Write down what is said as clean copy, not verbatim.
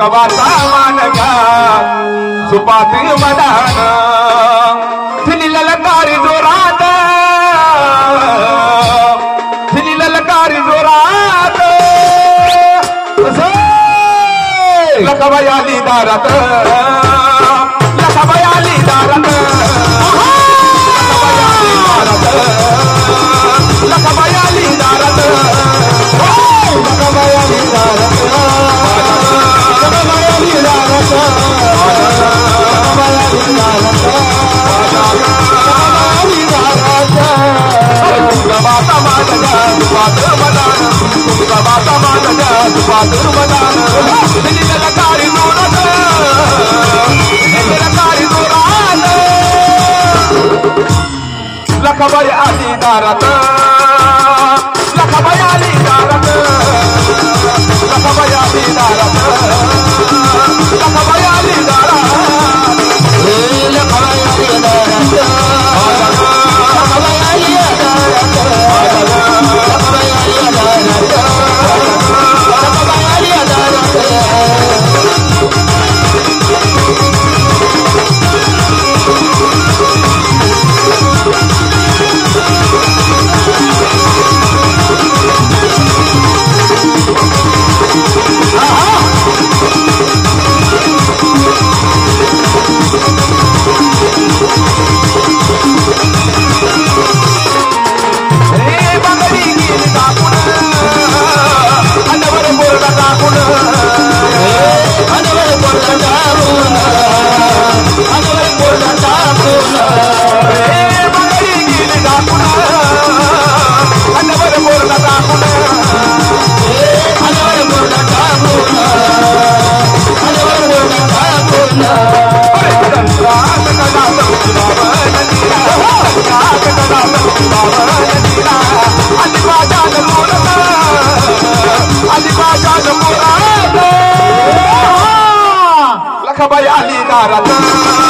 गवाचा मान घ्या सुपात मदान तिली ललकारी जोरात तिली ललकारी जोरात लखाबाई आली दारात लखाबाई आली दारात लखाबाई आली दारात लखाबाई आली दारात लखाबाई आली दारात लखाबाई आली दारात लखाबाई आली दारात गवाचा मान घ्या सुपात मदान गवाचा मान घ्या सुपात मदान तिली ललकारी जोरात तिली ललकारी जोरात लखाबाई आली दारात लखाबाई आली दारात लखाबाई आली दारात लखाबाई आली दारात लखाबाई आली दारात लखाबाई आली दारात लखाबाई आली दारात लखाबाई आली दारात लखाबाई आली दारात